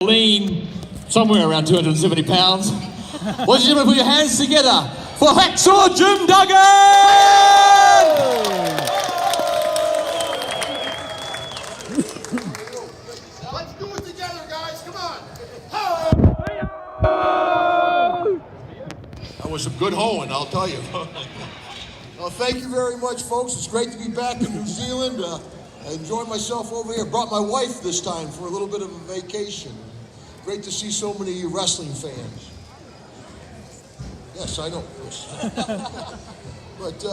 Lean, somewhere around 270 pounds. Ladies and gentlemen, put your hands together for Hacksaw Jim Duggan! Let's do it together, guys. Come on. That was some good hoeing, I'll tell you. Well, thank you very much, folks. It's great to be back in New Zealand. I enjoyed myself over here. Brought my wife this time for a little bit of a vacation. Great to see so many wrestling fans. Yes, I know. But,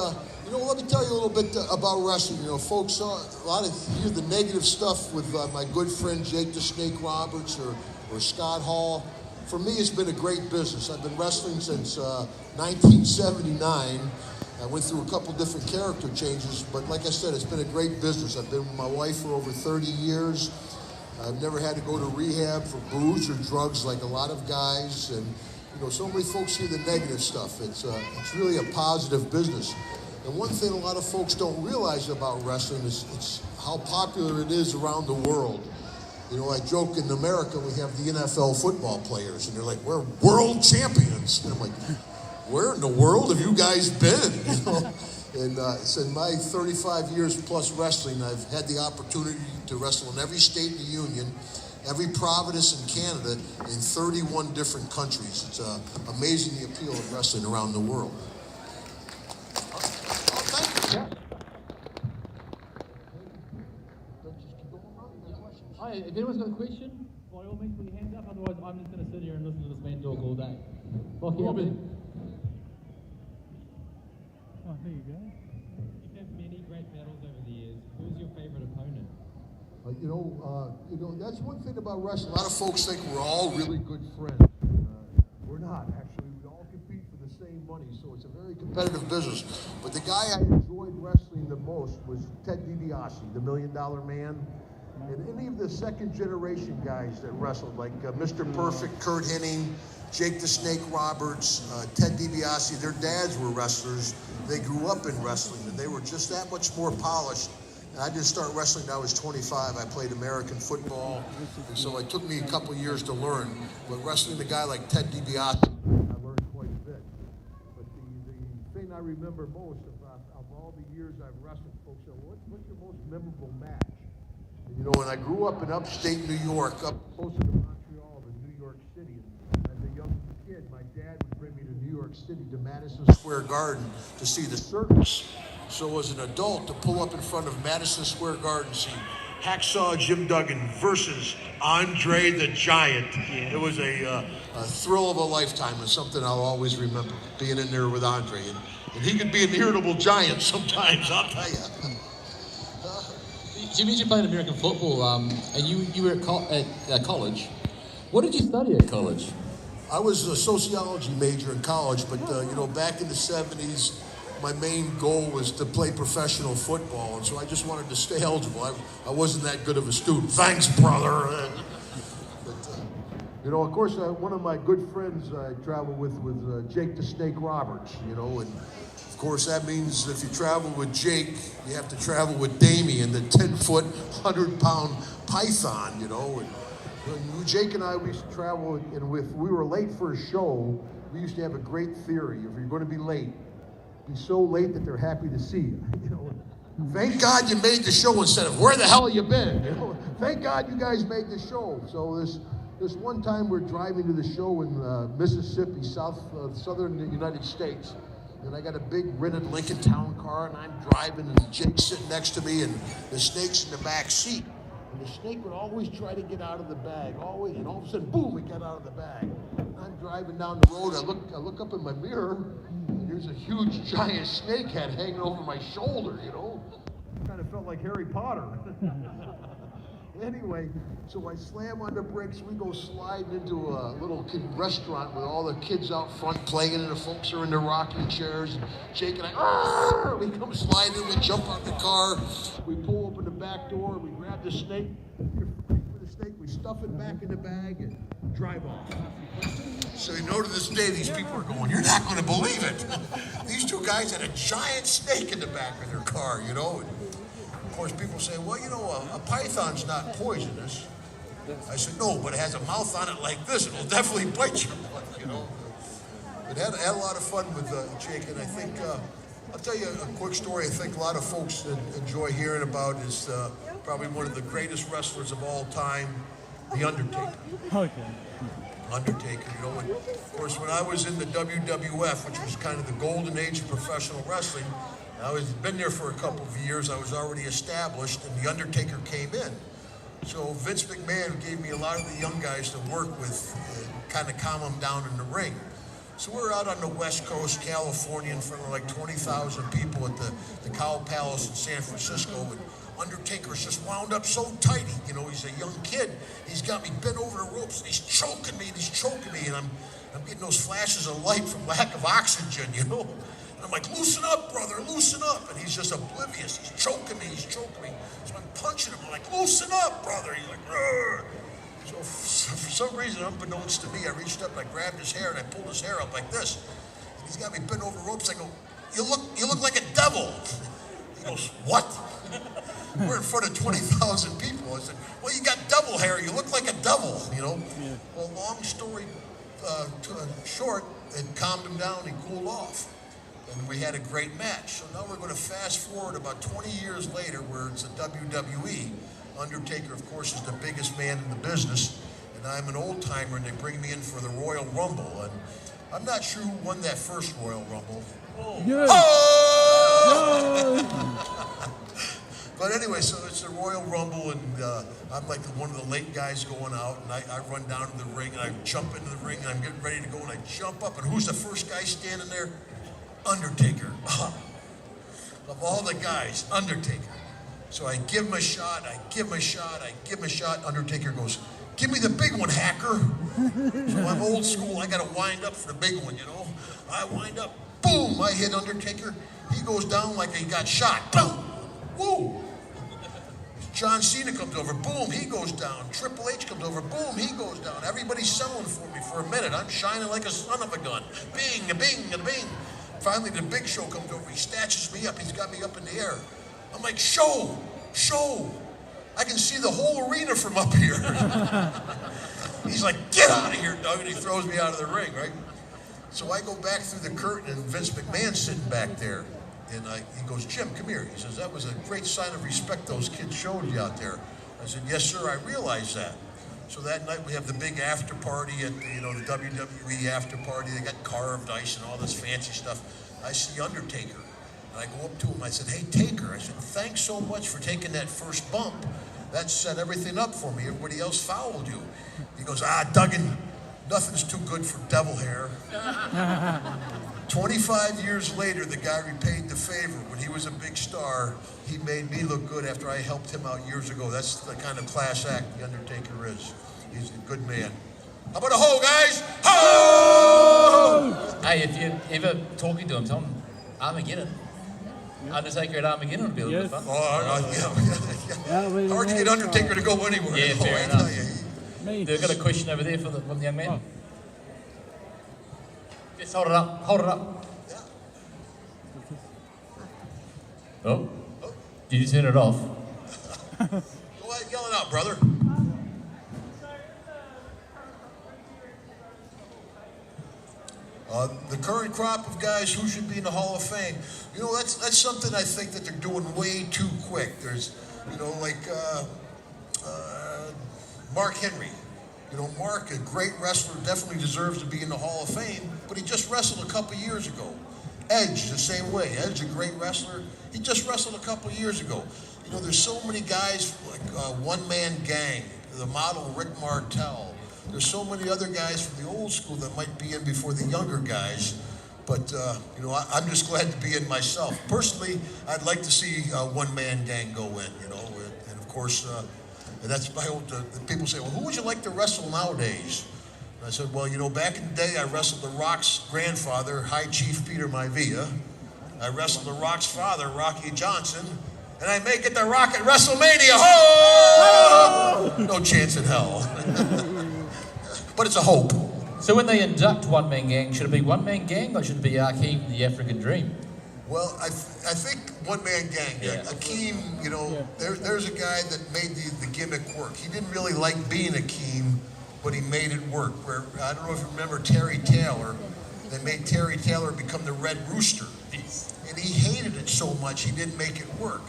let me tell you a little bit about wrestling. You know, folks, a lot of hear the negative stuff with my good friend Jake the Snake Roberts or Scott Hall. For me, it's been a great business. I've been wrestling since 1979. I went through a couple different character changes, but like I said, it's been a great business. I've been with my wife for over 30 years. I've never had to go to rehab for booze or drugs like a lot of guys, and so many folks hear the negative stuff. It's really a positive business. And one thing a lot of folks don't realize about wrestling is it's how popular it is around the world. I joke in America we have the NFL football players, and they're like, we're world champions. And I'm like, where in the world have you guys been? And so in my 35 years plus wrestling, I've had the opportunity to wrestle in every state in the Union, every province in Canada, in 31 different countries. It's amazing the appeal of wrestling around the world. Thank you. Hi, if anyone's got a question, by all means put your hands up, otherwise I'm just going to sit here and listen to this man talk all day. Robin. Oh, there you go. You've had many great battles over the years. Who's your favorite opponent? That's one thing about wrestling. A lot of folks think we're all really good friends. We're not, actually. We all compete for the same money, so it's a very competitive business. But the guy I enjoyed wrestling the most was Ted DiBiase, the $1 Million Man. And any of the second generation guys that wrestled, like Mr. Perfect, Kurt Hennig, Jake the Snake Roberts, Ted DiBiase, their dads were wrestlers. They grew up in wrestling, and they were just that much more polished. And I didn't start wrestling when I was 25. I played American football, and so it took me a couple years to learn. But wrestling a guy like Ted DiBiase, I learned quite a bit. But the thing I remember most of all the years I've wrestled, folks, what's your most memorable match? And, when I grew up in upstate New York, up closer to Montreal than New York City, as a young kid, my dad would bring me to New York City to Madison Square Garden to see the circus. So as an adult, to pull up in front of Madison Square Garden, see Hacksaw Jim Duggan versus Andre the Giant. Yeah. It was a thrill of a lifetime, and something I'll always remember, being in there with Andre. And he could be an irritable giant sometimes, I'll tell you. You mentioned playing American football, and you were at college. What did you study at college? I was a sociology major in college, but back in the 70s, my main goal was to play professional football, and so I just wanted to stay eligible. I wasn't that good of a student. Thanks, brother. But, of course, one of my good friends I traveled with was Jake the Snake Roberts, and of course that means if you travel with Jake, you have to travel with Damien, the 10-foot, 100-pound python, And Jake and I, we used to travel, and if we were late for a show, we used to have a great theory. If you're going to be late, be so late that they're happy to see you. Thank God you made the show instead of where the hell have you been? Thank God you guys made the show. So this one time we're driving to the show in Mississippi, southern United States, and I got a big rented Lincoln Town car, and I'm driving, and Jake's sitting next to me, and the snake's in the back seat. And the snake would always try to get out of the bag, always, and all of a sudden, boom, it got out of the bag. And I'm driving down the road, I look up in my mirror, and there's a huge giant snake head hanging over my shoulder, Kind of felt like Harry Potter. Anyway, so I slam on the brakes, we go sliding into a little restaurant with all the kids out front playing, and the folks are in their rocking chairs, and Jake and I, we come sliding, we jump out the car, we pull open the back door, we grab the snake, we stuff it back in the bag, and drive off. So to this day, these people are going, you're not going to believe it. These two guys had a giant snake in the back of their car, And of course, people say, well, a python's not poisonous. I said, no, but it has a mouth on it like this. It'll definitely bite you. You know. But had a lot of fun with Jake, and I think, I'll tell you a quick story I think a lot of folks enjoy hearing about is probably one of the greatest wrestlers of all time, The Undertaker. Okay. Undertaker, you know, and of course when I was in the WWF, which was kind of the golden age of professional wrestling, I was been there for a couple of years, I was already established, and The Undertaker came in. So Vince McMahon gave me a lot of the young guys to work with, kind of calm them down in the ring. So we're out on the West Coast, California, in front of like 20,000 people at the Cow Palace in San Francisco, and Undertaker's just wound up so tight. You know, he's a young kid. He's got me bent over the ropes, and he's choking me, and I'm getting those flashes of light from lack of oxygen, you know. And I'm like, loosen up, brother, loosen up. And he's just oblivious. He's choking me. So I'm punching him. I'm like, loosen up, brother. He's like, rrr. So for some reason, unbeknownst to me, I reached up and I grabbed his hair and I pulled his hair up like this. And he's got me bent over the ropes. I go, you look like a devil. He goes, what? We're in front of 20,000 people. I said, well, you got devil hair. You look like a devil, you know. Yeah. Well, long story short, it calmed him down. He cooled off. And we had a great match. So now we're going to fast forward about 20 years later where it's a WWE. Undertaker, of course, is the biggest man in the business. And I'm an old timer and they bring me in for the Royal Rumble. And I'm not sure who won that first Royal Rumble. Oh! Yes. Oh! But anyway, so it's the Royal Rumble, and I'm like one of the late guys going out, and I run down to the ring, and I jump into the ring, and I'm getting ready to go, and I jump up, and who's the first guy standing there? Undertaker. Of all the guys, Undertaker. So I give him a shot, Undertaker goes, give me the big one, hacker. So I'm old school, I gotta wind up for the big one, you know. I wind up, boom, I hit Undertaker. He goes down like he got shot, boom, woo. John Cena comes over, boom, he goes down. Triple H comes over, boom, he goes down. Everybody's selling for me for a minute. I'm shining like a son of a gun. Bing, a bing, a bing. Finally, the Big Show comes over. He snatches me up. He's got me up in the air. I'm like, show. I can see the whole arena from up here. He's like, get out of here, Doug, and he throws me out of the ring, right? So I go back through the curtain, and Vince McMahon's sitting back there. And he goes, Jim, come here. He says, that was a great sign of respect those kids showed you out there. I said, yes, sir, I realize that. So that night we have the big after party at the WWE after party. They got carved ice and all this fancy stuff. I see Undertaker. And I go up to him. I said, hey, Taker. I said, thanks so much for taking that first bump. That set everything up for me. Everybody else fouled you. He goes, Duggan, nothing's too good for devil hair. 25 years later, the guy repaid the favor. When he was a big star, he made me look good after I helped him out years ago. That's the kind of class act The Undertaker is. He's a good man. How about a ho, guys? Ho! Hey, if you're ever talking to him, tell him Armageddon. Undertaker at Armageddon would be a little bit fun. Yeah. Hard to get Undertaker to go anywhere. Yeah, fair enough. They've got a question over there from the young man. Just hold it up. Yeah. Oh, did you turn it off? Go ahead, yell it out, brother. The current crop of guys who should be in the Hall of Fame, that's something I think that they're doing way too quick. There's, like Mark Henry. Mark, a great wrestler, definitely deserves to be in the Hall of Fame, but he just wrestled a couple years ago. Edge, the same way. Edge, a great wrestler. He just wrestled a couple years ago. There's so many guys like One Man Gang, the model Rick Martel. There's so many other guys from the old school that might be in before the younger guys. But, I'm just glad to be in myself. Personally, I'd like to see One Man Gang go in, and of course, and that's my old, people say, well, who would you like to wrestle nowadays? And I said, well, back in the day, I wrestled The Rock's grandfather, High Chief Peter Maivia. I wrestled The Rock's father, Rocky Johnson. And I may get The Rock at WrestleMania. Oh! No chance in hell. But it's a hope. So when they induct One Man Gang, should it be One Man Gang or should it be Akeem, the African Dream? Well, I think one-man gang. Yeah. Akeem, you know, there's a guy that made the gimmick work. He didn't really like being Akeem, but he made it work. Where I don't know if you remember Terry Taylor. They made Terry Taylor become the Red Rooster. And he hated it so much he didn't make it work.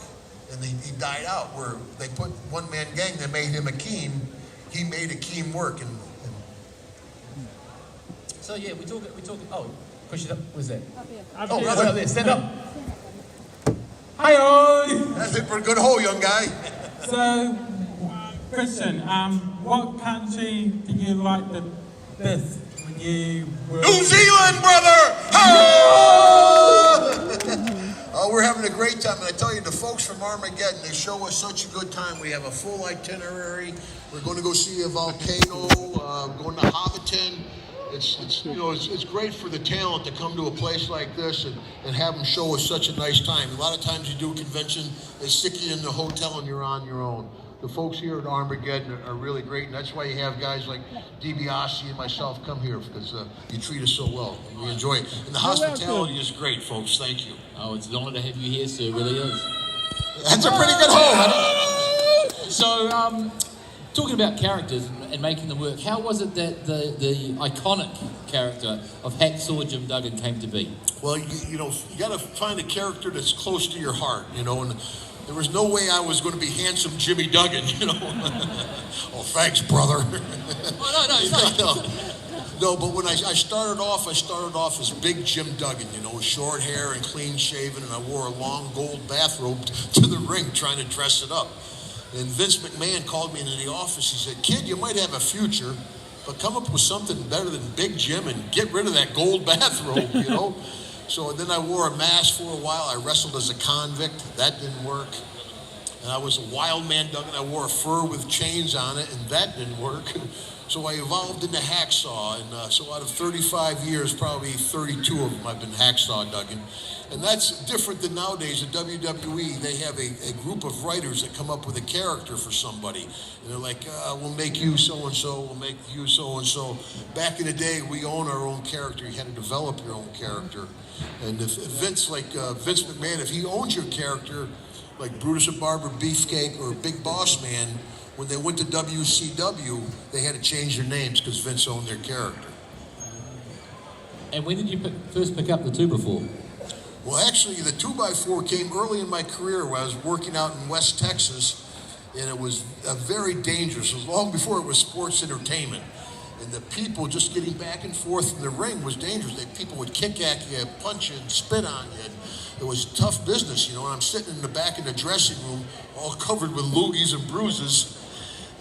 And he died out. Where they put one-man gang, they made him Akeem. He made Akeem work. And So yeah, we talk. Oh, push it up. What's that? Up here. Up there. Stand up. Hi-oh! that's it for a good hole, young guy. So, question, what country do you like the best when you were... New Zealand, brother! Oh, we're having a great time, and I tell you, the folks from Armageddon, they show us such a good time. We have a full itinerary. We're going to go see a volcano, going to Hobbiton. It's great for the talent to come to a place like this and have them show us such a nice time. A lot of times you do a convention, they stick you in the hotel and you're on your own. The folks here at Armageddon are really great, and that's why you have guys like DiBiase and myself come here, because you treat us so well. And we enjoy it. And the hospitality is great, folks. Thank you. Oh, it's an honor to have you here, sir. It really is. That's a pretty good hole. So, talking about characters and making them work, how was it that the iconic character of Hacksaw Jim Duggan came to be? Well, you got to find a character that's close to your heart, and there was no way I was going to be handsome Jimmy Duggan, Oh, thanks, brother. No, but when I started off as big Jim Duggan, short hair and clean shaven, and I wore a long gold bathrobe to the ring trying to dress it up. And Vince McMahon called me into the office. He said, "Kid, you might have a future, but come up with something better than Big Jim and get rid of that gold bathrobe, So then I wore a mask for a while. I wrestled as a convict. That didn't work. And I was a wild man Duggan. I wore a fur with chains on it, and that didn't work. So I evolved into Hacksaw. And so out of 35 years, probably 32 of them I've been Hacksaw Duggan. And that's different than nowadays. At WWE, they have a group of writers that come up with a character for somebody. And they're like, we'll make you so-and-so, we'll make you so-and-so. Back in the day, we own our own character. You had to develop your own character. And if Vince McMahon, if he owns your character, like Brutus the Barber Beefcake or Big Boss Man, when they went to WCW, they had to change their names because Vince owned their character. And when did you first pick up the 2x4? Well, actually, the 2x4 came early in my career when I was working out in West Texas, and it was very dangerous. It was long before it was sports entertainment. And the people just getting back and forth in the ring was dangerous. People would kick at you, punch you, and spit on you. And it was tough business, And I'm sitting in the back of the dressing room, all covered with loogies and bruises.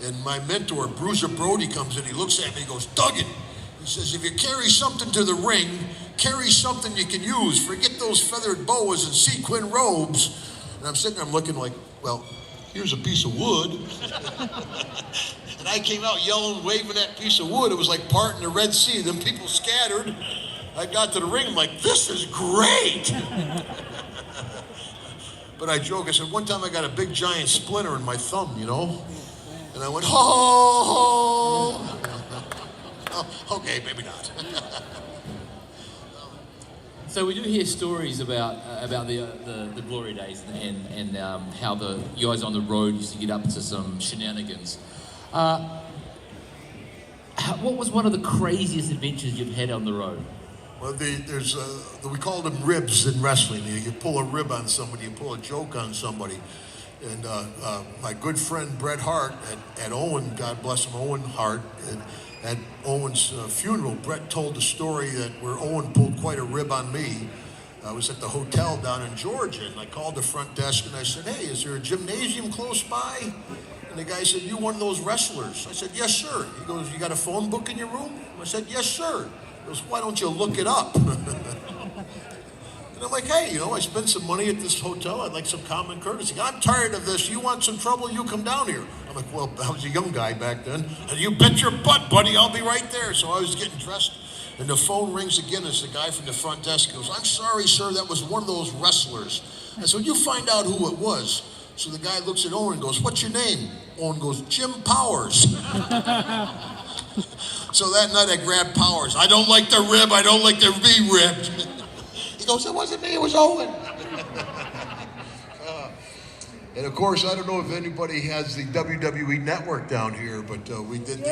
And my mentor, Bruiser Brody, comes in. He looks at me. He goes, "Duggan," he says, "if you carry something to the ring, carry something you can use. Forget those feathered boas and sequin robes." And I'm sitting there, I'm looking like, well, here's a piece of wood. And I came out yelling, waving that piece of wood. It was like parting the Red Sea. Then people scattered. I got to the ring, I'm like, this is great. But I joke, I said, one time I got a big giant splinter in my thumb, And I went, ho, ho. Oh, okay, maybe not. So we do hear stories about the glory days and how you guys on the road used to get up to some shenanigans. What was one of the craziest adventures you've had on the road? Well, we call them ribs in wrestling. You pull a rib on somebody, you pull a joke on somebody. And my good friend Bret Hart at Owen, God bless him, Owen Hart, at Owen's funeral, Bret told the story where Owen pulled quite a rib on me. I was at the hotel down in Georgia, and I called the front desk and I said, "Hey, is there a gymnasium close by?" And the guy said, "You one of those wrestlers?" I said, "Yes, sir." He goes, "You got a phone book in your room?" I said, "Yes, sir." He goes, "Why don't you look it up?" And I'm like, "Hey, I spent some money at this hotel. I'd like some common courtesy. I'm tired of this. You want some trouble? You come down here." I'm like, "Well, I was a young guy back then." And "You bet your butt, buddy. I'll be right there." So I was getting dressed, and the phone rings again. It's the guy from the front desk. He goes, "I'm sorry, sir. That was one of those wrestlers." I said, "You find out who it was." So the guy looks at Owen and goes, "What's your name?" Owen goes, "Jim Powers." So that night I grabbed Powers. "I don't like the rib. I don't like to be ribbed." He goes, it wasn't me, it was Owen. And of course, I don't know if anybody has the WWE Network down here, but we did the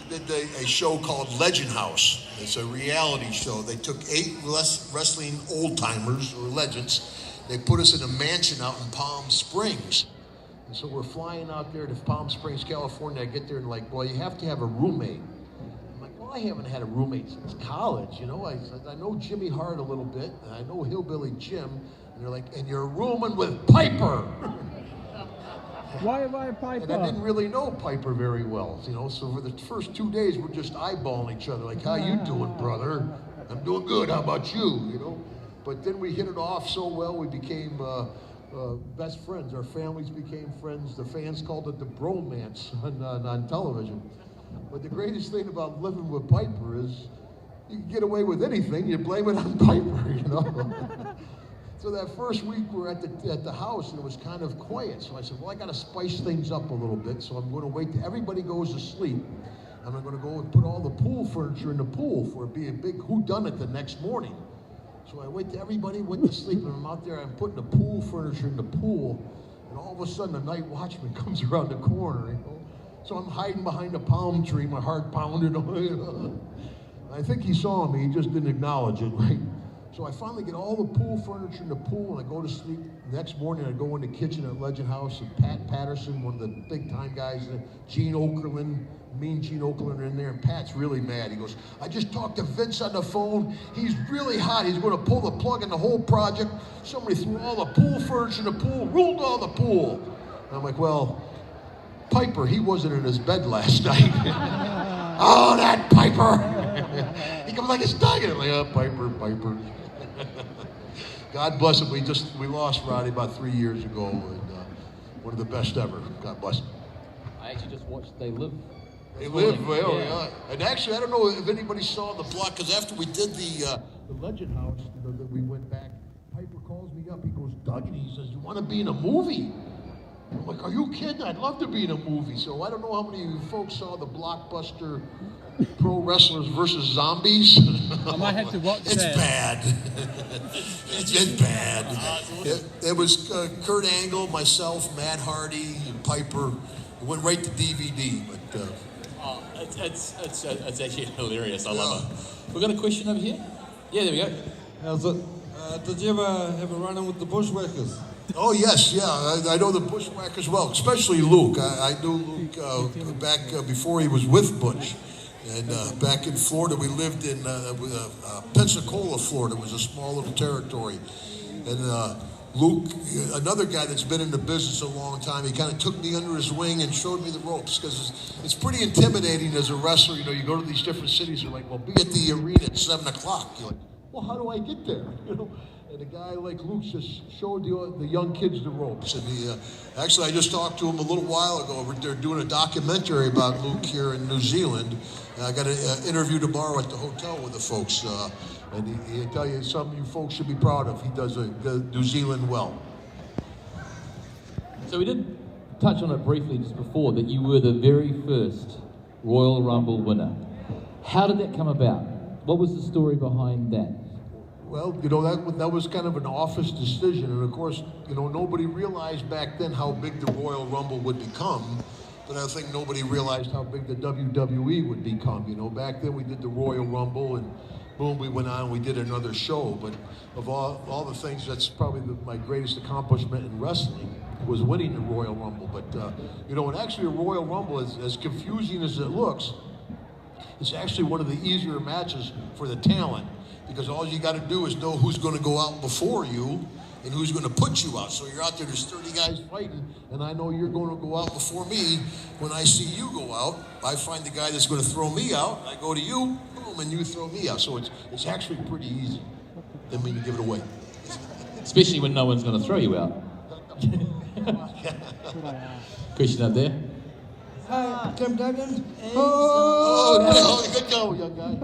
we did a show called Legend House. It's a reality show. They took 8 wrestling old-timers, or legends. They put us in a mansion out in Palm Springs. And so we're flying out there to Palm Springs, California. I get there and like, well, you have to have a roommate. I'm like, well, I haven't had a roommate since college, you know. I know Jimmy Hart a little bit, and I know Hillbilly Jim. And they're like, and you're rooming with Piper. Why am I a Piper? And I didn't really know Piper very well, you know. So for the first 2 days, we're just eyeballing each other, like, how you doing, brother? I'm doing good. How about you? You know. But then we hit it off so well, we became best friends. Our families became friends. The fans called it the bromance on television. But the greatest thing about living with Piper is you can get away with anything. You blame it on Piper, you know. So that first week we were at the house and it was kind of quiet. So I said, well, I got to spice things up a little bit. So I'm going to wait till everybody goes to sleep. And I'm going to go and put all the pool furniture in the pool for it to be a big whodunit the next morning. So I wait till everybody went to sleep and I'm out there, I'm putting the pool furniture in the pool. And all of a sudden the night watchman comes around the corner, you know. So I'm hiding behind a palm tree, my heart pounding. I think he saw me, he just didn't acknowledge it, right? So I finally get all the pool furniture in the pool and I go to sleep. The next morning I go in the kitchen at Legend House and Pat Patterson, one of the big time guys, Gene Okerlund, mean Gene Okerlund are in there, and Pat's really mad. He goes, I just talked to Vince on the phone. He's really hot. He's going to pull the plug in the whole project. Somebody threw all the pool furniture in the pool, ruined all the pool. And I'm like, well, Piper, he wasn't in his bed last night. Oh, that Piper. He comes like it's dying. I'm like, oh, Piper. God bless him. We lost Roddy about 3 years ago, and one of the best ever. God bless him. I actually just watched They Live. They live well, yeah. And actually, I don't know if anybody saw the block, because after we did the Legend House, that we went back, Piper calls me up. He goes, Duggan, he says, you want to be in a movie? I'm like, are you kidding? I'd love to be in a movie. So I don't know how many of you folks saw the blockbuster Pro Wrestlers versus Zombies. I might have to watch it's that. Bad. It's bad. It was Kurt Angle, myself, Matt Hardy, and Piper. It went right to DVD, but... It's actually hilarious. I love it. We've got a question over here. Yeah, there we go. How's it? Did you ever have a run-in with the Bushwhackers? Oh, yes, yeah. I know the Bushwhackers well, especially Luke. I knew Luke back before he was with Butch. And back in Florida, we lived in Pensacola, Florida. It was a small little territory. And Luke, another guy that's been in the business a long time, he kind of took me under his wing and showed me the ropes, because it's pretty intimidating as a wrestler. You know, you go to these different cities, you're like, well, be at the arena at 7 o'clock. You're like, well, how do I get there? You know, and a guy like Luke just showed the young kids the ropes. And actually, I just talked to him a little while ago. They're doing a documentary about Luke here in New Zealand. I got an interview tomorrow at the hotel with the folks. And he'll tell you something you folks should be proud of. He does New Zealand well. So we did touch on it briefly just before, that you were the very first Royal Rumble winner. How did that come about? What was the story behind that? Well, you know, that was kind of an office decision. And of course, you know, nobody realized back then how big the Royal Rumble would become. But I think nobody realized how big the WWE would become. You know, back then we did the Royal Rumble, and boom, we went on and we did another show. But of all the things, that's probably my greatest accomplishment in wrestling, was winning the Royal Rumble. But, you know, and actually a Royal Rumble, as confusing as it looks, it's actually one of the easier matches for the talent, because all you got to do is know who's going to go out before you and who's going to put you out. So you're out there, there's 30 guys fighting, and I know you're going to go out before me. When I see you go out, I find the guy that's going to throw me out, I go to you, boom, and you throw me out. So it's actually pretty easy. Didn't mean to give it away. Especially when no one's going to throw you out. Question up there. Hi, Tim Duggan. Oh, good go, young guy.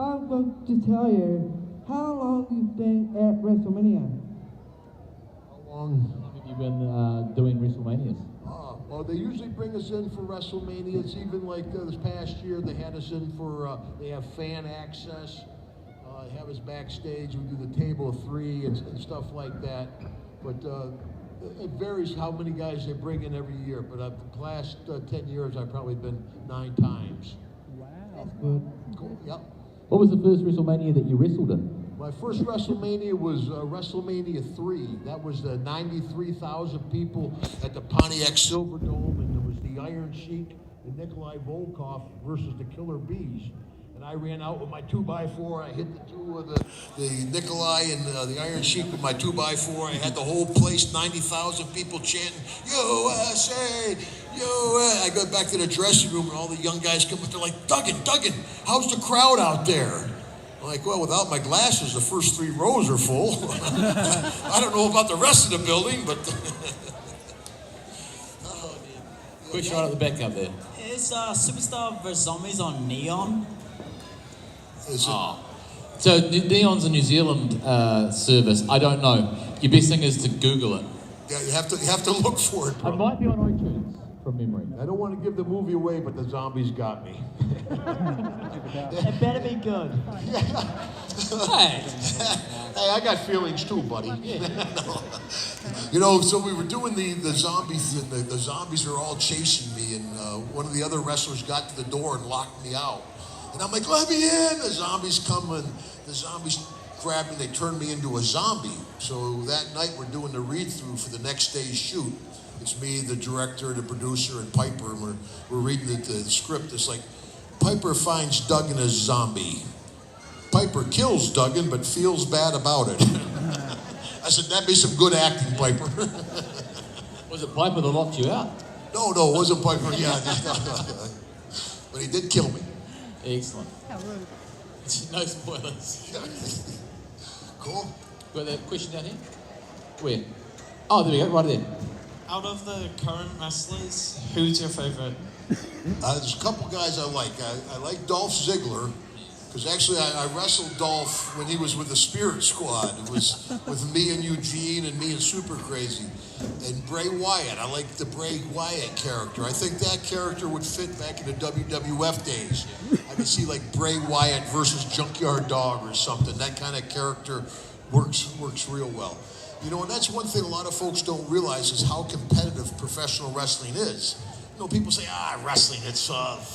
I'm going to tell you, how long you've been at WrestleMania? How long? How long have you been doing WrestleManias? Well, they usually bring us in for WrestleMania. It's even like this past year, they had us in for, they have fan access. have us backstage. We do the table of three and stuff like that. But it varies how many guys they bring in every year. But the last 10 years, I've probably been 9 times. Wow. That's good. Cool. Yep. What was the first WrestleMania that you wrestled in? My first WrestleMania was WrestleMania 3. That was the 93,000 people at the Pontiac Silverdome, and it was the Iron Sheik and Nikolai Volkov versus the Killer Bees. And I ran out with my 2x4. I hit the two of the Nikolai and the Iron Sheik with my 2x4. I had the whole place, 90,000 people chanting, USA, USA. I go back to the dressing room and all the young guys come up. They're like, Duggan, how's the crowd out there? I'm like, well, without my glasses, the first 3 rows are full. I don't know about the rest of the building, but... Quick shot at the back up there. Is Superstar vs. Zombies on Neon? So Neon's a New Zealand service. I don't know. Your best thing is to Google it. Yeah, you have to look for it, bro. It might be on iTunes from memory. I don't want to give the movie away, but the zombies got me. It better be good. Hey, I got feelings too, buddy. You know, so we were doing the zombies, and the zombies are all chasing me, and one of the other wrestlers got to the door and locked me out. And I'm like, let me in! The zombies come, and the zombies grab me, they turn me into a zombie. So that night we're doing the read-through for the next day's shoot. It's me, the director, the producer, and Piper, and we're reading the script. It's like, Piper finds Duggan as zombie. Piper kills Duggan, but feels bad about it. I said, that'd be some good acting, Piper. Was it Piper that locked you out? No, it wasn't Piper. Yeah, but he did kill me. Excellent. No spoilers. Cool. Got that question down here? Where? Oh, there we go, right there. Out of the current wrestlers, who's your favorite? There's a couple guys I like. I like Dolph Ziggler, because actually I wrestled Dolph when he was with the Spirit Squad. It was with me and Eugene and me and Super Crazy. And Bray Wyatt, I like the Bray Wyatt character. I think that character would fit back in the WWF days. I could see like Bray Wyatt versus Junkyard Dog or something. That kind of character works real well. You know, and that's one thing a lot of folks don't realize is how competitive professional wrestling is. You know, people say, wrestling, it's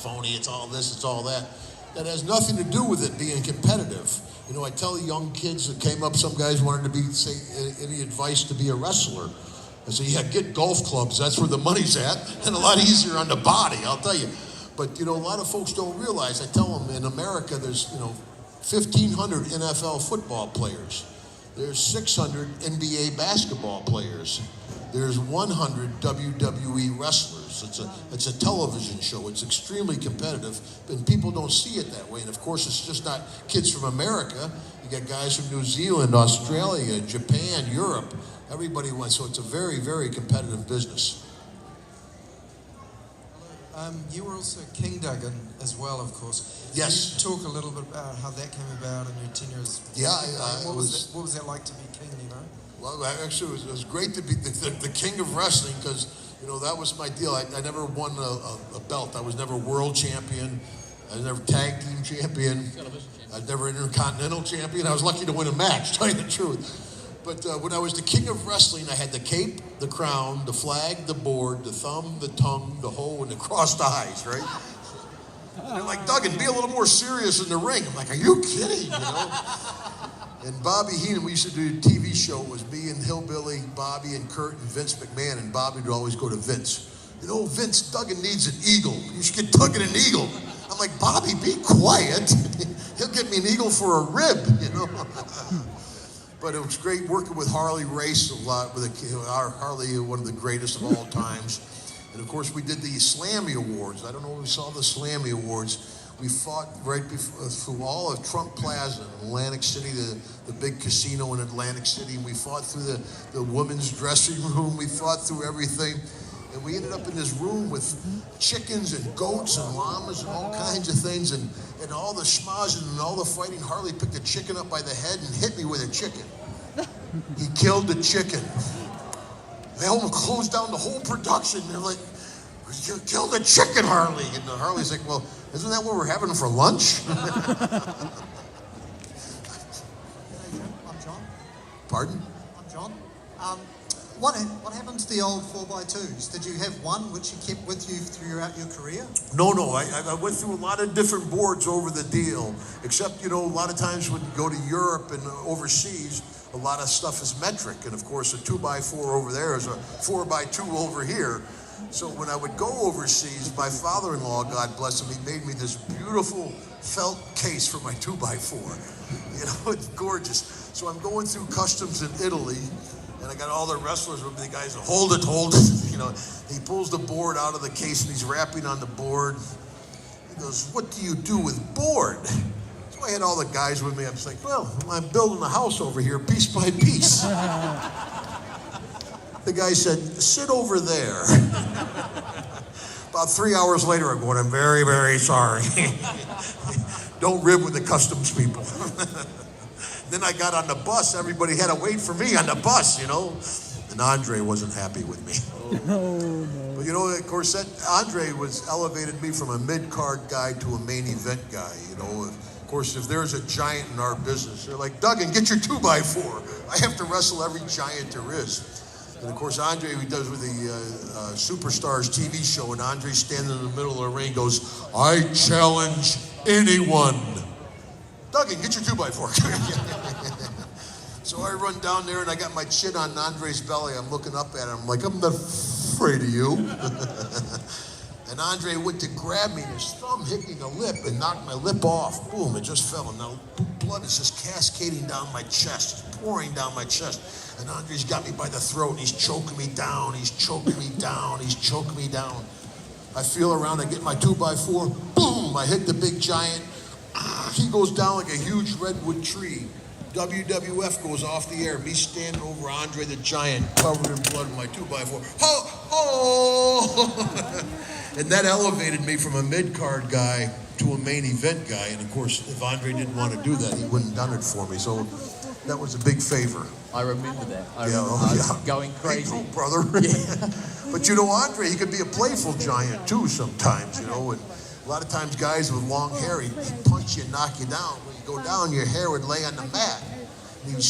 phony, it's all this, it's all that. That has nothing to do with it being competitive. You know, I tell the young kids that came up, some guys wanted to say any advice to be a wrestler. I say, yeah, get golf clubs, that's where the money's at, and a lot easier on the body, I'll tell you. But, you know, a lot of folks don't realize, I tell them in America there's, 1,500 NFL football players. There's 600 NBA basketball players. There's 100 WWE wrestlers. It's a television show. It's extremely competitive, and people don't see it that way. And of course, it's just not kids from America. You got guys from New Zealand, Australia, Japan, Europe. Everybody wants. So it's a very, very competitive business. You were also King Duggan as well, of course. Yes. Can you talk a little bit about how that came about and your tenure as... Yeah, what was that like to be king, Well, actually, it was great to be the king of wrestling, because, that was my deal. I never won a belt. I was never world champion. I was never tag team champion. I was never intercontinental champion. I was lucky to win a match, to tell you the truth. But when I was the king of wrestling, I had the cape, the crown, the flag, the board, the thumb, the tongue, the hoe, and the crossed eyes, right? And they're like, Duggan, be a little more serious in the ring. I'm like, are you kidding, And Bobby Heenan, we used to do a TV show. It was me and Hillbilly, Bobby and Kurt and Vince McMahon, and Bobby would always go to Vince. Vince, Duggan needs an eagle. You should get Duggan an eagle. I'm like, Bobby, be quiet. He'll get me an eagle for a rib, But it was great working with Harley Race a lot. With our Harley, one of the greatest of all times. And of course, we did the Slammy Awards. I don't know if we saw the Slammy Awards. We fought right through all of Trump Plaza in Atlantic City, the big casino in Atlantic City. We fought through the women's dressing room. We fought through everything. And we ended up in this room with chickens and goats and llamas and all kinds of things. And all the schmozzing and all the fighting, Harley picked a chicken up by the head and hit me with a chicken. He killed the chicken. They almost closed down the whole production. They're like, you killed the chicken, Harley. And Harley's like, well, isn't that what we're having for lunch? Pardon? I'm John. What happened to the old 4x2s? Did you have one which you kept with you throughout your career? No. I went through a lot of different boards over the deal, except, you know, a lot of times when you go to Europe and overseas, a lot of stuff is metric. And of course, a 2x4 over there is a 4x2 over here. So when I would go overseas, my father-in-law, God bless him, he made me this beautiful felt case for my 2x4. You know, it's gorgeous. So I'm going through customs in Italy, and I got all the wrestlers with me. The guys, hold it. You know, he pulls the board out of the case and he's rapping on the board. He goes, "What do you do with board?" So I had all the guys with me. I was like, "Well, I'm building a house over here piece by piece." The guy said, "Sit over there." About 3 hours later, I'm going, "I'm very, very sorry." Don't rib with the customs people. Then I got on the bus. Everybody had to wait for me on the bus, you know. And Andre wasn't happy with me. But you know, of course, that Andre was elevated me from a mid-card guy to a main event guy, you know. Of course, if there's a giant in our business, they're like, "Duggan, get your 2x4. I have to wrestle every giant there is." And of course, Andre, he does with the Superstars TV show, and Andre's standing in the middle of the ring, goes, "I challenge anyone. Duggan, get your 2x4. So I run down there and I got my chin on Andre's belly. I'm looking up at him. I'm like, "I'm not afraid of you." And Andre went to grab me and his thumb hit me in the lip and knocked my lip off. Boom, it just fell. And now blood is just cascading down my chest, pouring down my chest. And Andre's got me by the throat and he's choking me down. He's choking me down. He's choking me down. I feel around, I get my 2x4. Boom, I hit the big giant. He goes down like a huge redwood tree. WWF goes off the air. Me standing over Andre the Giant, covered in blood with my 2x4. Oh! And that elevated me from a mid-card guy to a main event guy. And of course, if Andre didn't want to do that, he wouldn't have done it for me. So that was a big favor. I remember that. I Yeah. was going crazy. Hey, brother. Yeah. But you know, Andre, he could be a playful giant too sometimes, you know. And a lot of times guys with long hair, he'd punch you and knock you down. When you go down, your hair would lay on the mat. And he would